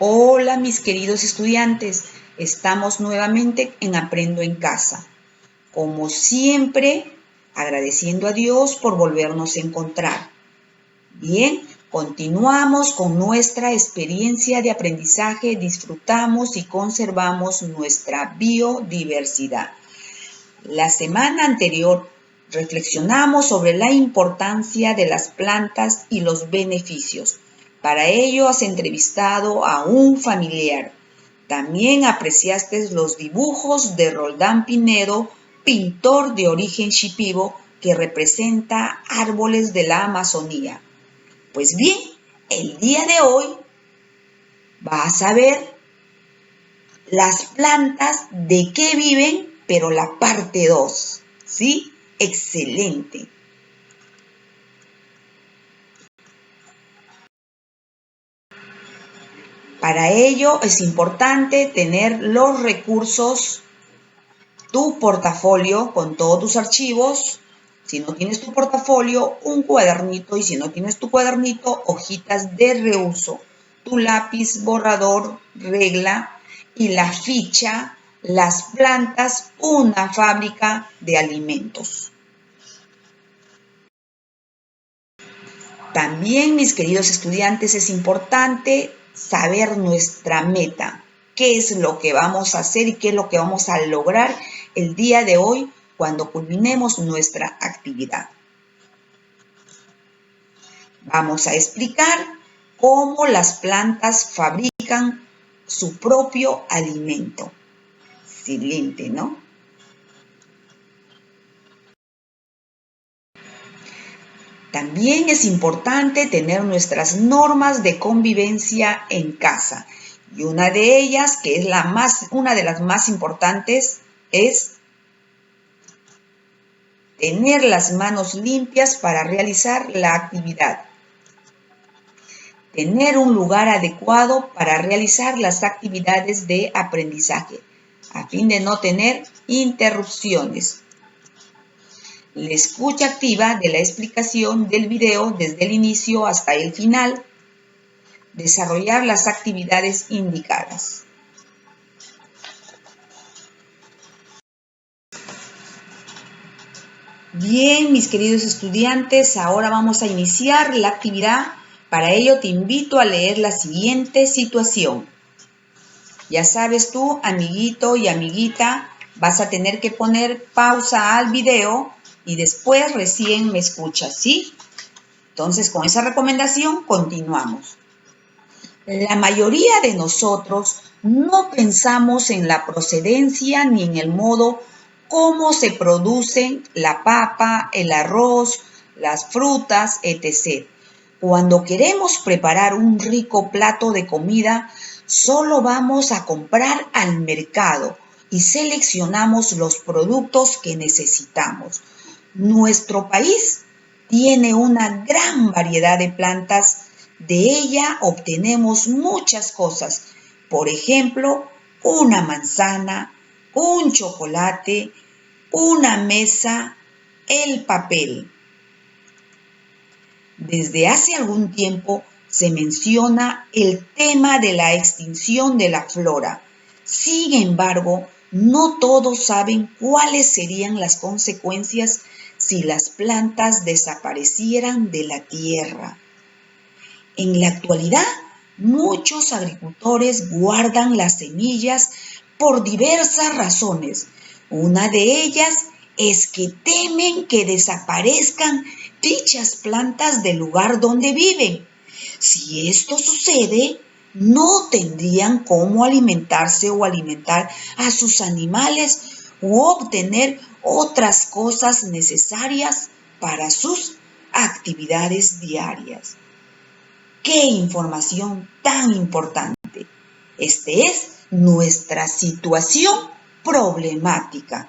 Hola mis queridos estudiantes, estamos nuevamente en Aprendo en Casa. Como siempre, agradeciendo a Dios por volvernos a encontrar. Bien, continuamos con nuestra experiencia de aprendizaje, disfrutamos y conservamos nuestra biodiversidad. La semana anterior reflexionamos sobre la importancia de las plantas y los beneficios. Para ello has entrevistado a un familiar. También apreciaste los dibujos de Roldán Pinedo, pintor de origen shipibo, que representa árboles de la Amazonía. Pues bien, el día de hoy vas a ver las plantas de qué viven, pero la parte 2. ¿Sí? Excelente. Para ello es importante tener los recursos, tu portafolio con todos tus archivos. Si no tienes tu portafolio, un cuadernito, y si no tienes tu cuadernito, hojitas de reuso, tu lápiz, borrador, regla y la ficha, las plantas, una fábrica de alimentos. También, mis queridos estudiantes, es importante saber nuestra meta, qué es lo que vamos a hacer y qué es lo que vamos a lograr el día de hoy cuando culminemos nuestra actividad. Vamos a explicar cómo las plantas fabrican su propio alimento. Excelente, ¿no? También es importante tener nuestras normas de convivencia en casa. Y una de ellas, que es una de las más importantes, es tener las manos limpias para realizar la actividad. Tener un lugar adecuado para realizar las actividades de aprendizaje, a fin de no tener interrupciones. La escucha activa de la explicación del video desde el inicio hasta el final. Desarrollar las actividades indicadas. Bien, mis queridos estudiantes, ahora vamos a iniciar la actividad. Para ello te invito a leer la siguiente situación. Ya sabes tú, amiguito y amiguita, vas a tener que poner pausa al video y después recién me escuchas, ¿sí? Entonces, con esa recomendación, continuamos. La mayoría de nosotros no pensamos en la procedencia ni en el modo cómo se producen la papa, el arroz, las frutas, etc. Cuando queremos preparar un rico plato de comida, solo vamos a comprar al mercado y seleccionamos los productos que necesitamos. Nuestro país tiene una gran variedad de plantas. De ella obtenemos muchas cosas. Por ejemplo, una manzana, un chocolate, una mesa, el papel. Desde hace algún tiempo se menciona el tema de la extinción de la flora. Sin embargo, no todos saben cuáles serían las consecuencias si las plantas desaparecieran de la tierra. En la actualidad, muchos agricultores guardan las semillas por diversas razones. Una de ellas es que temen que desaparezcan dichas plantas del lugar donde viven. Si esto sucede, no tendrían cómo alimentarse o alimentar a sus animales u obtener otras cosas necesarias para sus actividades diarias. ¡Qué información tan importante! Esta es nuestra situación problemática.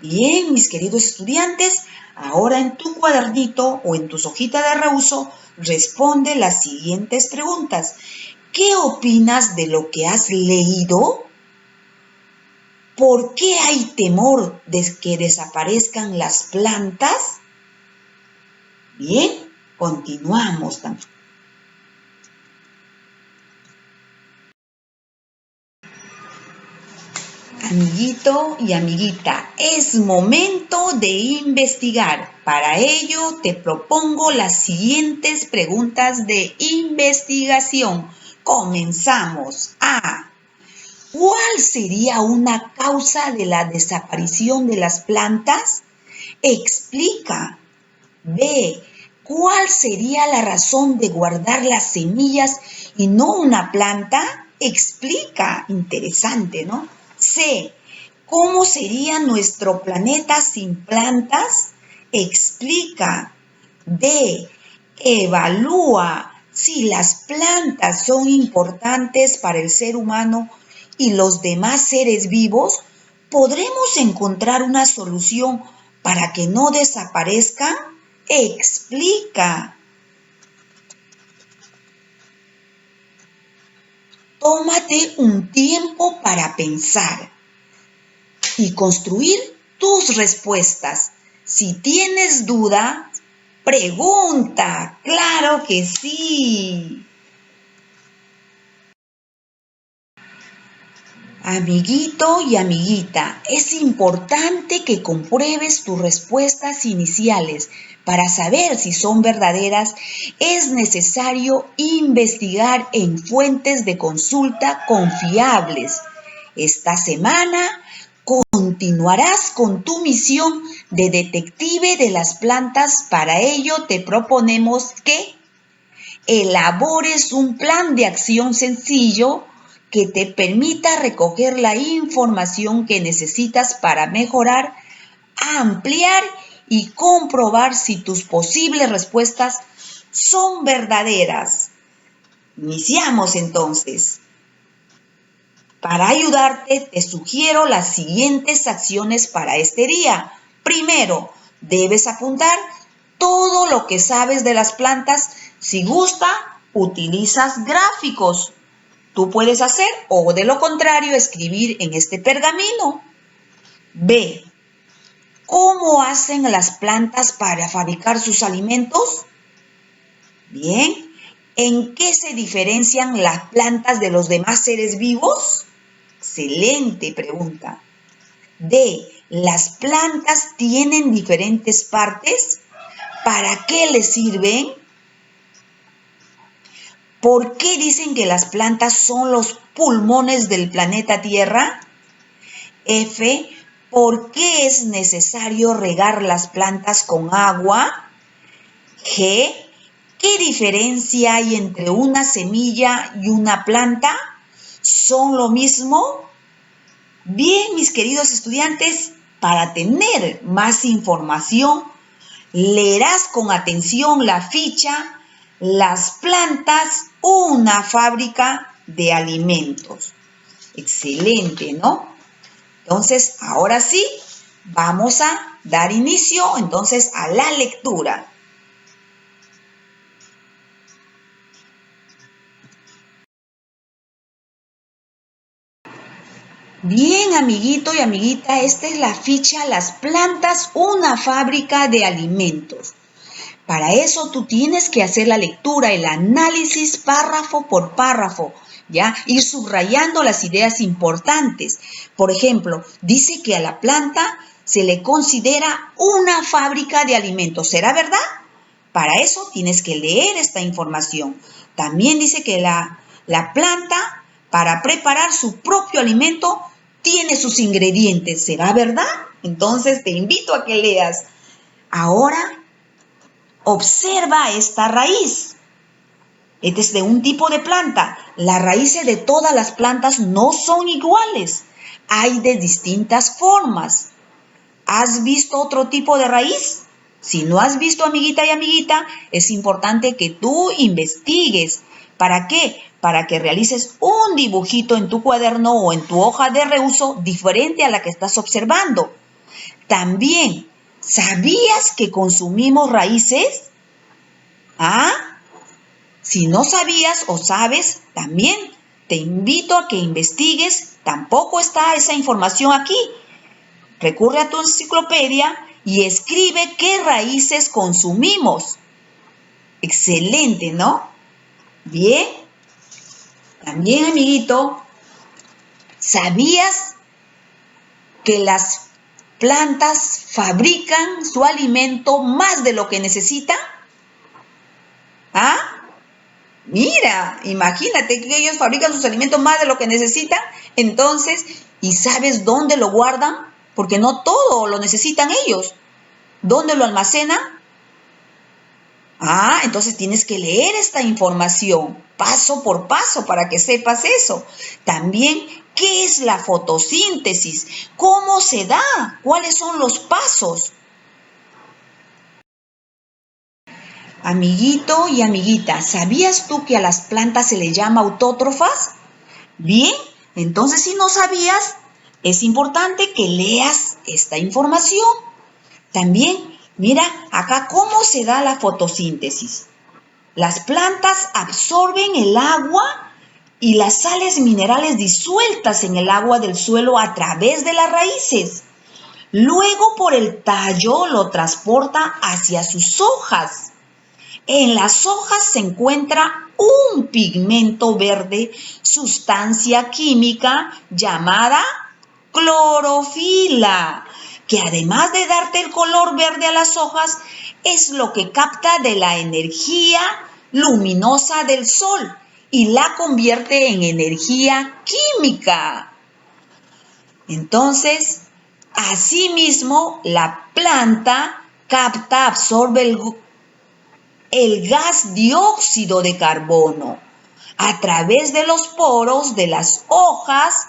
Bien, mis queridos estudiantes, ahora en tu cuadernito o en tus hojitas de reuso, responde las siguientes preguntas. ¿Qué opinas de lo que has leído? ¿Por qué hay temor de que desaparezcan las plantas? Bien, continuamos también. Amiguito y amiguita, es momento de investigar. Para ello te propongo las siguientes preguntas de investigación. Comenzamos. A. ¿Cuál sería una causa de la desaparición de las plantas? Explica. B. ¿Cuál sería la razón de guardar las semillas y no una planta? Explica. Interesante, ¿no? C. ¿Cómo sería nuestro planeta sin plantas? Explica. D. Evalúa si las plantas son importantes para el ser humano y los demás seres vivos. ¿Podremos encontrar una solución para que no desaparezcan? Explica. Tómate un tiempo para pensar y construir tus respuestas. Si tienes duda, pregunta. ¡Claro que sí! Amiguito y amiguita, es importante que compruebes tus respuestas iniciales. Para saber si son verdaderas, es necesario investigar en fuentes de consulta confiables. Esta semana continuarás con tu misión de detective de las plantas. Para ello te proponemos que elabores un plan de acción sencillo que te permita recoger la información que necesitas para mejorar, ampliar y comprobar si tus posibles respuestas son verdaderas. Iniciamos entonces. Para ayudarte, te sugiero las siguientes acciones para este día. Primero, debes apuntar todo lo que sabes de las plantas. Si gusta, utilizas gráficos. Tú puedes hacer o de lo contrario escribir en este pergamino. B. ¿Cómo hacen las plantas para fabricar sus alimentos? Bien. ¿En qué se diferencian las plantas de los demás seres vivos? Excelente pregunta. D. ¿Las plantas tienen diferentes partes? ¿Para qué les sirven? ¿Por qué dicen que las plantas son los pulmones del planeta Tierra? F. ¿Por qué es necesario regar las plantas con agua? G. ¿Qué diferencia hay entre una semilla y una planta? ¿Son lo mismo? Bien, mis queridos estudiantes, para tener más información, leerás con atención la ficha Las plantas, una fábrica de alimentos. Excelente, ¿no? Entonces, ahora sí, vamos a dar inicio entonces a la lectura. Bien, amiguito y amiguita, esta es la ficha Las plantas, una fábrica de alimentos. Para eso tú tienes que hacer la lectura, el análisis párrafo por párrafo, ¿ya? Ir subrayando las ideas importantes. Por ejemplo, dice que a la planta se le considera una fábrica de alimentos. ¿Será verdad? Para eso tienes que leer esta información. También dice que la planta, para preparar su propio alimento, tiene sus ingredientes. ¿Será verdad? Entonces te invito a que leas. Ahora, observa esta raíz. Este es de un tipo de planta. Las raíces de todas las plantas no son iguales. Hay de distintas formas. ¿Has visto otro tipo de raíz? Si no has visto, amiguita y amiguita, es importante que tú investigues. ¿Para qué? Para que realices un dibujito en tu cuaderno o en tu hoja de reuso diferente a la que estás observando. También, ¿sabías que consumimos raíces? ¿Ah? Si no sabías o sabes, también te invito a que investigues. Tampoco está esa información aquí. Recurre a tu enciclopedia y escribe qué raíces consumimos. Excelente, ¿no? Bien. También, amiguito, ¿sabías que las plantas fabrican su alimento más de lo que necesitan? ¿Ah? Mira, imagínate que ellos fabrican sus alimentos más de lo que necesitan. Entonces, ¿y sabes dónde lo guardan? Porque no todo lo necesitan ellos. ¿Dónde lo almacenan? Entonces tienes que leer esta información paso por paso para que sepas eso. También, ¿qué es la fotosíntesis? ¿Cómo se da? ¿Cuáles son los pasos? Amiguito y amiguita, ¿sabías tú que a las plantas se les llama autótrofas? Bien, entonces si no sabías, es importante que leas esta información. También, mira acá cómo se da la fotosíntesis. Las plantas absorben el agua y las sales minerales disueltas en el agua del suelo a través de las raíces. Luego por el tallo lo transporta hacia sus hojas. En las hojas se encuentra un pigmento verde, sustancia química llamada clorofila, que además de darte el color verde a las hojas, es lo que capta de la energía luminosa del sol y la convierte en energía química. Entonces, asimismo, la planta capta, absorbe el gas dióxido de carbono a través de los poros de las hojas.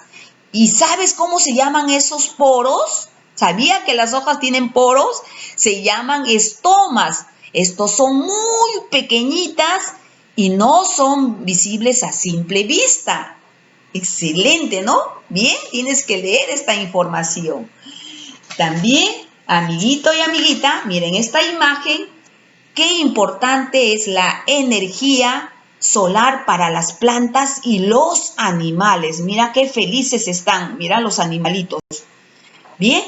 ¿Y sabes cómo se llaman esos poros? ¿Sabía que las hojas tienen poros? Se llaman estomas. Estos son muy pequeñitas y no son visibles a simple vista. Excelente, ¿no? Bien, tienes que leer esta información. También, amiguito y amiguita, miren esta imagen. Qué importante es la energía solar para las plantas y los animales. Mira qué felices están, mira los animalitos. Bien,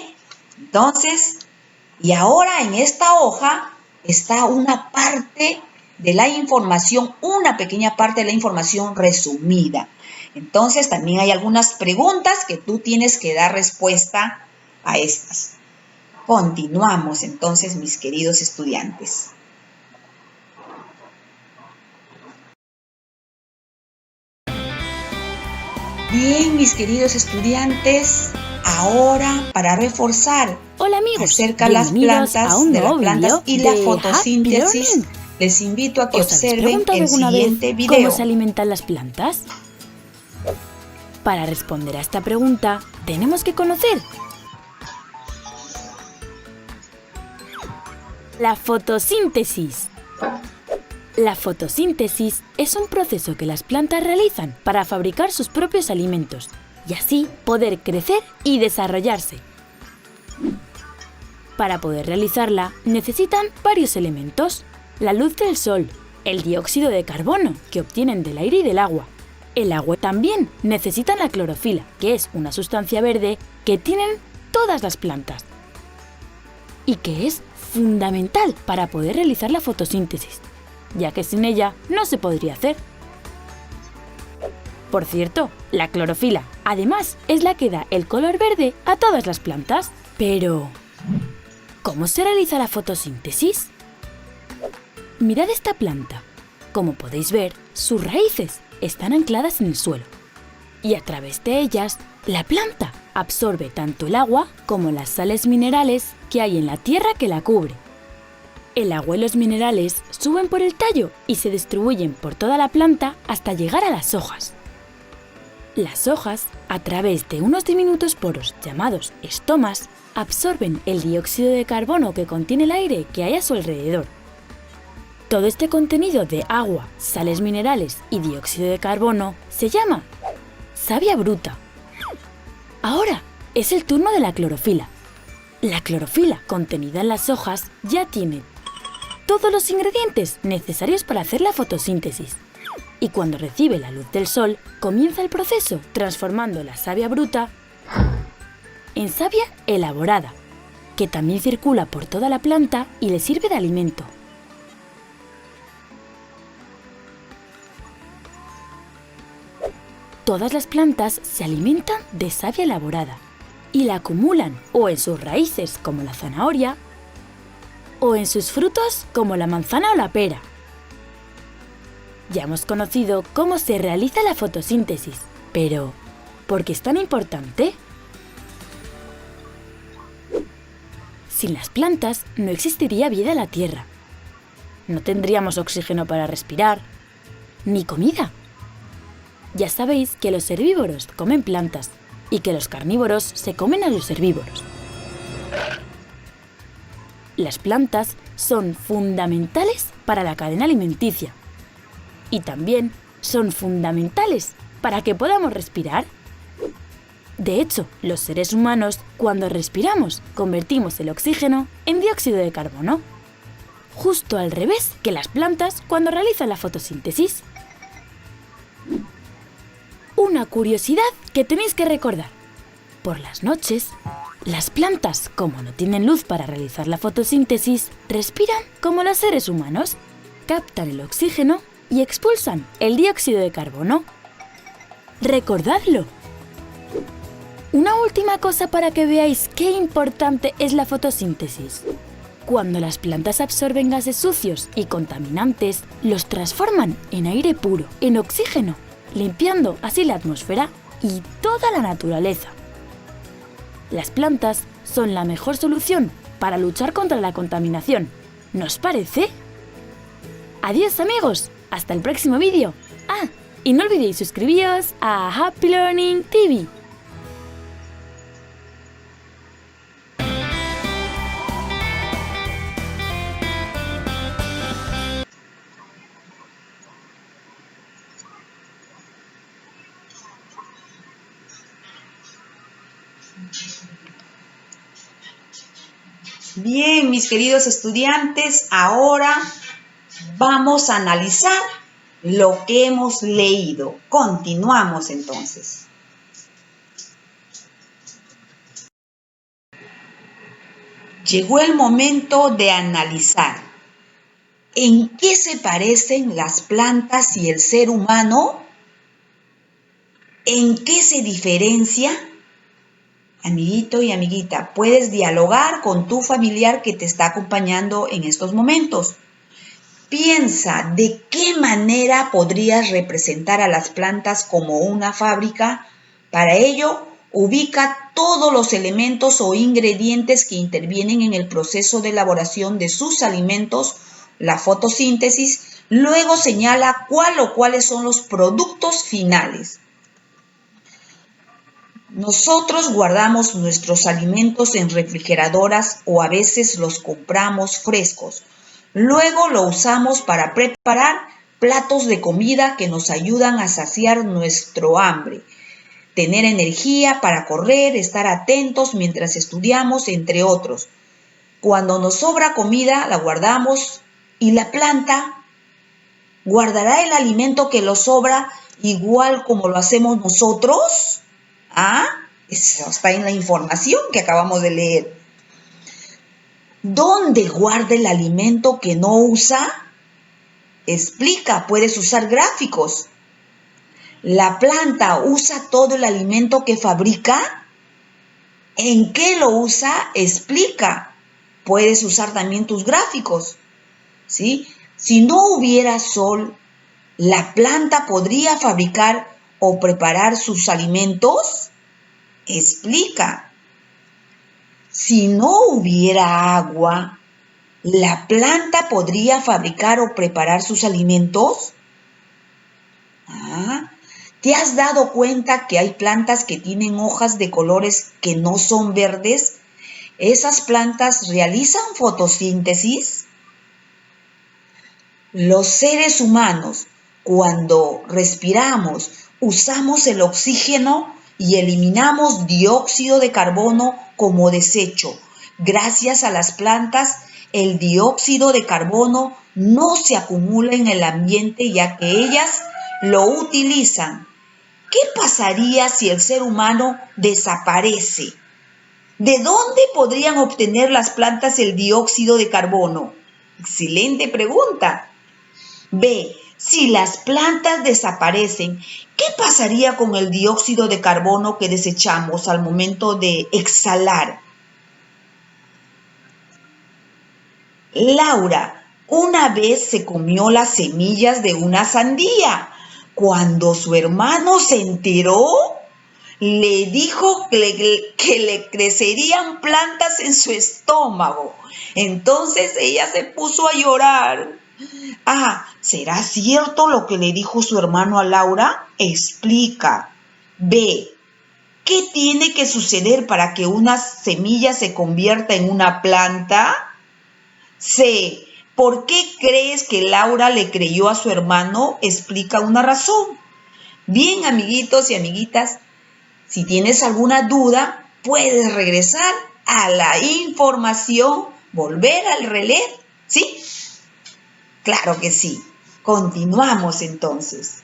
entonces, y ahora en esta hoja está una parte de la información, una pequeña parte de la información resumida. Entonces, también hay algunas preguntas que tú tienes que dar respuesta a estas. Continuamos entonces, mis queridos estudiantes. Bien, mis queridos estudiantes, ahora para reforzar acerca de las plantas y la fotosíntesis, les invito a que observen el siguiente video. ¿Cómo se alimentan las plantas? Para responder a esta pregunta, tenemos que conocer la fotosíntesis. La fotosíntesis es un proceso que las plantas realizan para fabricar sus propios alimentos y así poder crecer y desarrollarse. Para poder realizarla necesitan varios elementos: la luz del sol, el dióxido de carbono que obtienen del aire y del agua. El agua también necesita la clorofila, que es una sustancia verde que tienen todas las plantas y que es fundamental para poder realizar la fotosíntesis, ya que sin ella no se podría hacer. Por cierto, la clorofila, además, es la que da el color verde a todas las plantas. Pero, ¿cómo se realiza la fotosíntesis? Mirad esta planta. Como podéis ver, sus raíces están ancladas en el suelo y a través de ellas, la planta absorbe tanto el agua como las sales minerales que hay en la tierra que la cubre. El agua y los minerales suben por el tallo y se distribuyen por toda la planta hasta llegar a las hojas. Las hojas, a través de unos diminutos poros llamados estomas, absorben el dióxido de carbono que contiene el aire que hay a su alrededor. Todo este contenido de agua, sales minerales y dióxido de carbono se llama savia bruta. Ahora es el turno de la clorofila. La clorofila contenida en las hojas ya tiene todos los ingredientes necesarios para hacer la fotosíntesis. Y cuando recibe la luz del sol, comienza el proceso transformando la savia bruta en savia elaborada, que también circula por toda la planta y le sirve de alimento. Todas las plantas se alimentan de savia elaborada y la acumulan o en sus raíces, como la zanahoria, o en sus frutos, como la manzana o la pera. Ya hemos conocido cómo se realiza la fotosíntesis, pero ¿por qué es tan importante? Sin las plantas no existiría vida en la Tierra. No tendríamos oxígeno para respirar, ni comida. Ya sabéis que los herbívoros comen plantas y que los carnívoros se comen a los herbívoros. Las plantas son fundamentales para la cadena alimenticia y también son fundamentales para que podamos respirar. De hecho, los seres humanos, cuando respiramos, convertimos el oxígeno en dióxido de carbono, justo al revés que las plantas cuando realizan la fotosíntesis. Una curiosidad que tenéis que recordar. Por las noches, las plantas, como no tienen luz para realizar la fotosíntesis, respiran como los seres humanos, captan el oxígeno y expulsan el dióxido de carbono. ¡Recordadlo! Una última cosa para que veáis qué importante es la fotosíntesis. Cuando las plantas absorben gases sucios y contaminantes, los transforman en aire puro, en oxígeno, limpiando así la atmósfera y toda la naturaleza. Las plantas son la mejor solución para luchar contra la contaminación. ¿No os parece? Adiós amigos, hasta el próximo vídeo. Ah, y no olvidéis suscribiros a Happy Learning TV. Bien, mis queridos estudiantes, ahora vamos a analizar lo que hemos leído. Continuamos entonces. Llegó el momento de analizar en qué se parecen las plantas y el ser humano, en qué se diferencia. Amiguito y amiguita, puedes dialogar con tu familiar que te está acompañando en estos momentos. Piensa de qué manera podrías representar a las plantas como una fábrica. Para ello, ubica todos los elementos o ingredientes que intervienen en el proceso de elaboración de sus alimentos, la fotosíntesis. Luego señala cuál o cuáles son los productos finales. Nosotros guardamos nuestros alimentos en refrigeradoras o a veces los compramos frescos. Luego lo usamos para preparar platos de comida que nos ayudan a saciar nuestro hambre, tener energía para correr, estar atentos mientras estudiamos, entre otros. Cuando nos sobra comida, la guardamos y la planta guardará el alimento que lo sobra igual como lo hacemos nosotros. Eso está en la información que acabamos de leer. ¿Dónde guarda el alimento que no usa? Explica, puedes usar gráficos. ¿La planta usa todo el alimento que fabrica? ¿En qué lo usa? Explica. Puedes usar también tus gráficos. ¿Sí? Si no hubiera sol, ¿la planta podría fabricar o preparar sus alimentos? Explica. Si no hubiera agua, ¿la planta podría fabricar o preparar sus alimentos? ¿Te has dado cuenta que hay plantas que tienen hojas de colores que no son verdes? ¿Esas plantas realizan fotosíntesis? Los seres humanos, cuando respiramos, usamos el oxígeno y eliminamos dióxido de carbono como desecho. Gracias a las plantas, el dióxido de carbono no se acumula en el ambiente ya que ellas lo utilizan. ¿Qué pasaría si el ser humano desaparece? ¿De dónde podrían obtener las plantas el dióxido de carbono? Excelente pregunta. B. Si las plantas desaparecen, ¿qué pasaría con el dióxido de carbono que desechamos al momento de exhalar? Laura una vez se comió las semillas de una sandía. Cuando su hermano se enteró, le dijo que le crecerían plantas en su estómago. Entonces ella se puso a llorar. Ah, ¿será cierto lo que le dijo su hermano a Laura? Explica. B. ¿Qué tiene que suceder para que una semilla se convierta en una planta? C. ¿Por qué crees que Laura le creyó a su hermano? Explica una razón. Bien, amiguitos y amiguitas, si tienes alguna duda, puedes regresar a la información, volver al releer, ¿sí? Claro que sí. Continuamos entonces.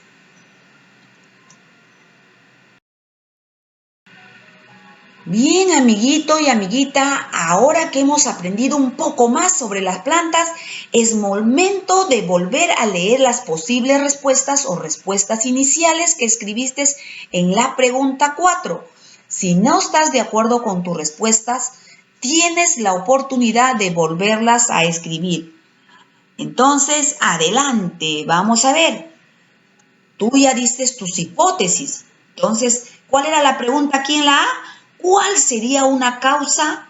Bien, amiguito y amiguita, ahora que hemos aprendido un poco más sobre las plantas, es momento de volver a leer las posibles respuestas o respuestas iniciales que escribiste en la pregunta 4. Si no estás de acuerdo con tus respuestas, tienes la oportunidad de volverlas a escribir. Entonces, adelante, vamos a ver. Tú ya diste tus hipótesis. Entonces, ¿cuál era la pregunta aquí en la A? ¿Cuál sería una causa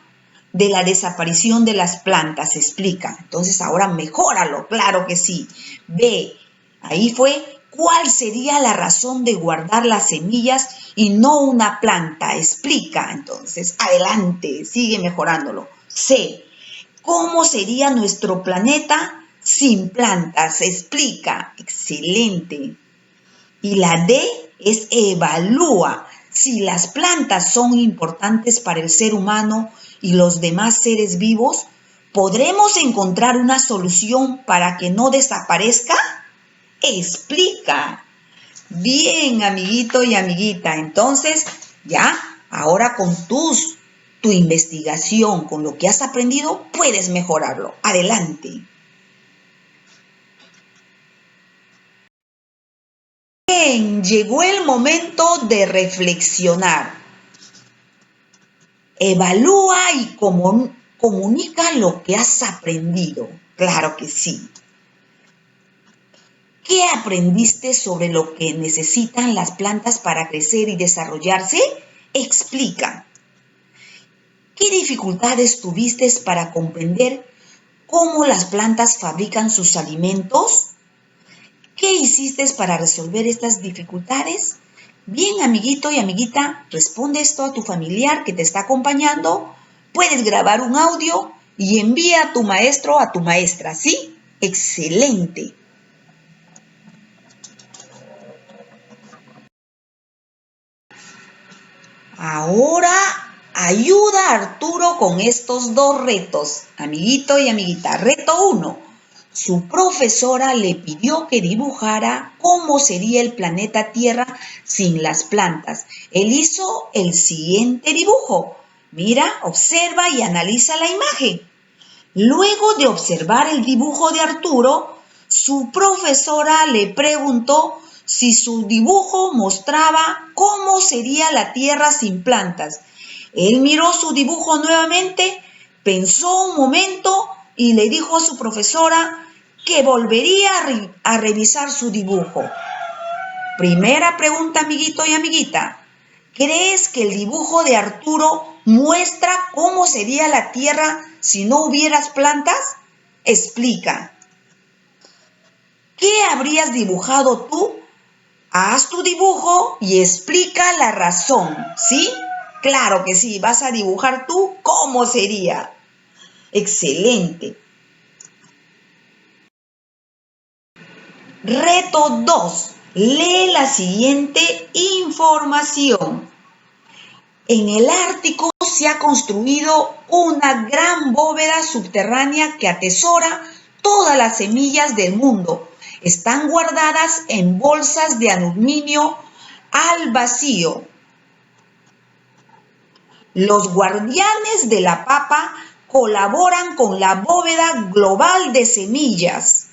de la desaparición de las plantas? Explica. Entonces, ahora mejóralo, claro que sí. B, ahí fue, ¿cuál sería la razón de guardar las semillas y no una planta? Explica. Entonces, adelante, sigue mejorándolo. C, ¿cómo sería nuestro planeta sin plantas? Explica. Excelente. Y la D es evalúa. Si las plantas son importantes para el ser humano y los demás seres vivos, ¿podremos encontrar una solución para que no desaparezca? Explica. Bien, amiguito y amiguita. Entonces, ya, ahora con tu investigación, con lo que has aprendido, puedes mejorarlo. Adelante. Bien, llegó el momento de reflexionar. Evalúa y comunica lo que has aprendido. Claro que sí. ¿Qué aprendiste sobre lo que necesitan las plantas para crecer y desarrollarse? Explica. ¿Qué dificultades tuviste para comprender cómo las plantas fabrican sus alimentos? ¿Qué hiciste para resolver estas dificultades? Bien, amiguito y amiguita, responde esto a tu familiar que te está acompañando. Puedes grabar un audio y envía a tu maestro o a tu maestra, ¿sí? Excelente. Ahora ayuda a Arturo con estos dos retos, amiguito y amiguita. Reto 1. Su profesora le pidió que dibujara cómo sería el planeta Tierra sin las plantas. Él hizo el siguiente dibujo. Mira, observa y analiza la imagen. Luego de observar el dibujo de Arturo, su profesora le preguntó si su dibujo mostraba cómo sería la Tierra sin plantas. Él miró su dibujo nuevamente, pensó un momento y le dijo a su profesora que volvería a revisar su dibujo. Primera pregunta, amiguito y amiguita. ¿Crees que el dibujo de Arturo muestra cómo sería la Tierra si no hubieras plantas? Explica. ¿Qué habrías dibujado tú? Haz tu dibujo y explica la razón, ¿sí? Claro que sí, vas a dibujar tú cómo sería. Excelente. Reto 2. Lee la siguiente información. En el Ártico se ha construido una gran bóveda subterránea que atesora todas las semillas del mundo. Están guardadas en bolsas de aluminio al vacío. Los guardianes de la papa colaboran con la bóveda global de semillas.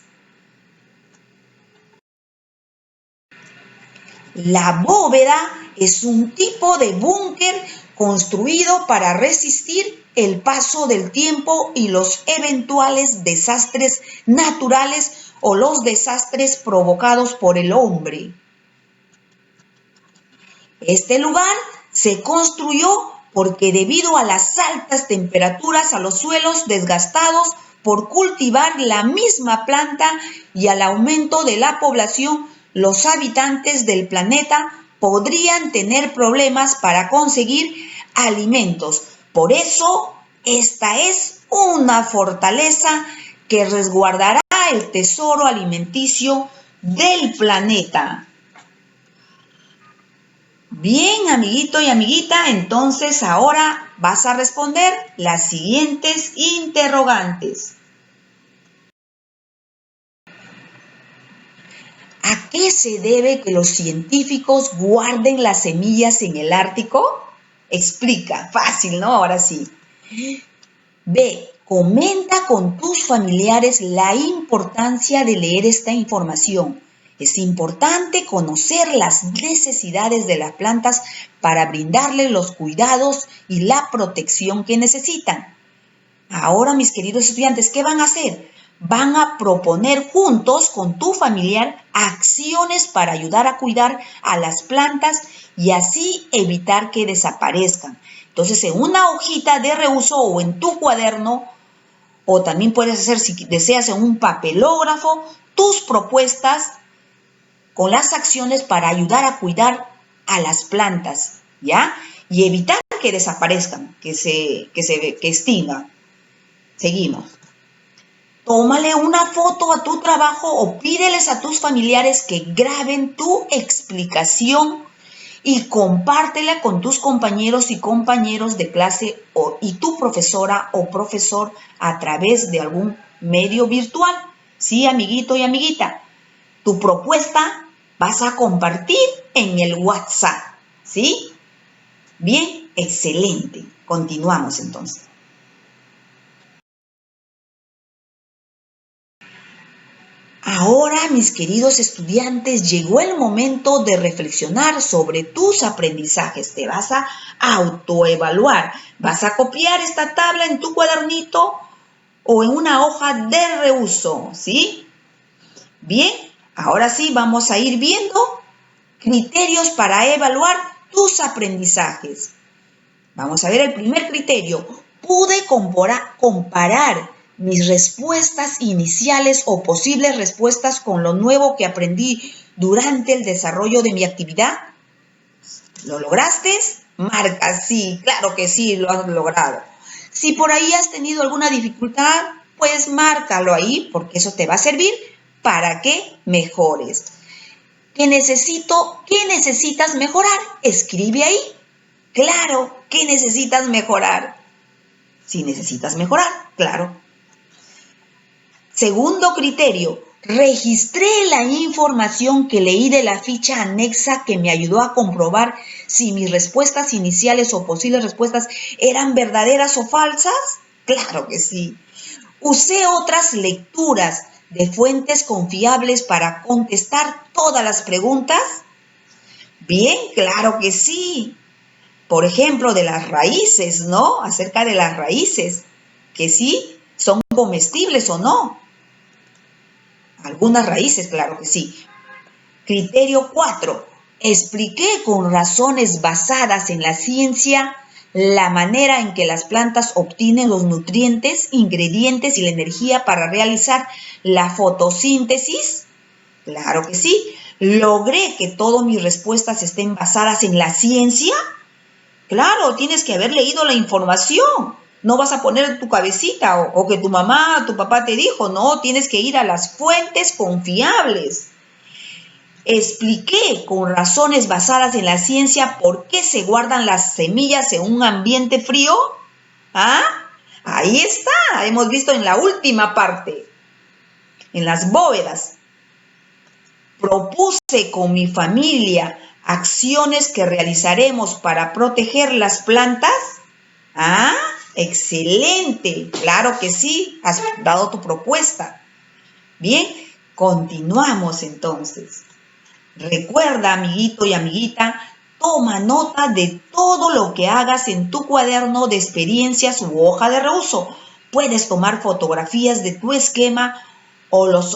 La bóveda es un tipo de búnker construido para resistir el paso del tiempo y los eventuales desastres naturales o los desastres provocados por el hombre. Este lugar se construyó porque debido a las altas temperaturas, a los suelos desgastados por cultivar la misma planta y al aumento de la población, los habitantes del planeta podrían tener problemas para conseguir alimentos. Por eso, esta es una fortaleza que resguardará el tesoro alimenticio del planeta. Bien, amiguito y amiguita, entonces ahora vas a responder las siguientes interrogantes. ¿A qué se debe que los científicos guarden las semillas en el Ártico? Explica, fácil, ¿no? Ahora sí. B. Comenta con tus familiares la importancia de leer esta información. Es importante conocer las necesidades de las plantas para brindarles los cuidados y la protección que necesitan. Ahora, mis queridos estudiantes, ¿qué van a hacer? Van a proponer juntos con tu familiar acciones para ayudar a cuidar a las plantas y así evitar que desaparezcan. Entonces, en una hojita de reuso o en tu cuaderno, o también puedes hacer, si deseas, en un papelógrafo, tus propuestas con las acciones para ayudar a cuidar a las plantas, ¿ya? Y evitar que desaparezcan, que extingan. Seguimos. Tómale una foto a tu trabajo o pídeles a tus familiares que graben tu explicación y compártela con tus compañeros y compañeros de clase y tu profesora o profesor a través de algún medio virtual. Sí, amiguito y amiguita, tu propuesta vas a compartir en el WhatsApp, ¿sí? Bien, excelente. Continuamos entonces. Ahora, mis queridos estudiantes, llegó el momento de reflexionar sobre tus aprendizajes. Te vas a autoevaluar. Vas a copiar esta tabla en tu cuadernito o en una hoja de reuso, ¿sí? Bien, ahora sí vamos a ir viendo criterios para evaluar tus aprendizajes. Vamos a ver el primer criterio. Pude comparar mis respuestas iniciales o posibles respuestas con lo nuevo que aprendí durante el desarrollo de mi actividad. ¿Lo lograste? Marca, sí, claro que sí, lo has logrado. Si por ahí has tenido alguna dificultad, pues márcalo ahí, porque eso te va a servir para que mejores. ¿Qué necesitas mejorar? Escribe ahí. Claro, ¿qué necesitas mejorar? Si necesitas mejorar, claro. Segundo criterio, registré la información que leí de la ficha anexa que me ayudó a comprobar si mis respuestas iniciales o posibles respuestas eran verdaderas o falsas. Claro que sí. Usé otras lecturas de fuentes confiables para contestar todas las preguntas. Bien, claro que sí. Por ejemplo, de las raíces, ¿no? Acerca de las raíces, que sí, son comestibles o no. Algunas raíces, claro que sí. Criterio 4. Expliqué con razones basadas en la ciencia la manera en que las plantas obtienen los nutrientes, ingredientes y la energía para realizar la fotosíntesis. Claro que sí. ¿Logré que todas mis respuestas estén basadas en la ciencia? Claro, tienes que haber leído la información. No vas a poner tu cabecita o que tu mamá o tu papá te dijo. No, tienes que ir a las fuentes confiables. Expliqué con razones basadas en la ciencia por qué se guardan las semillas en un ambiente frío. ¿Ah? Ahí está. Hemos visto en la última parte. En las bóvedas. Propuse con mi familia acciones que realizaremos para proteger las plantas. ¿Ah? Excelente. Claro que sí. Has dado tu propuesta. Bien, continuamos entonces. Recuerda, amiguito y amiguita, toma nota de todo lo que hagas en tu cuaderno de experiencias u hoja de reuso. Puedes tomar fotografías de tu esquema o los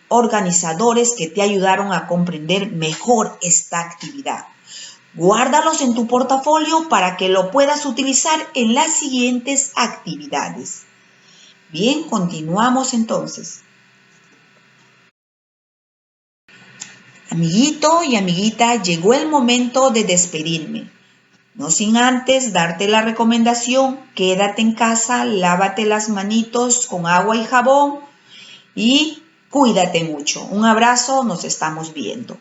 organizadores que te ayudaron a comprender mejor esta actividad. Guárdalos en tu portafolio para que lo puedas utilizar en las siguientes actividades. Bien, continuamos entonces. Amiguito y amiguita, llegó el momento de despedirme. No sin antes darte la recomendación, quédate en casa, lávate las manitos con agua y jabón y cuídate mucho. Un abrazo, nos estamos viendo.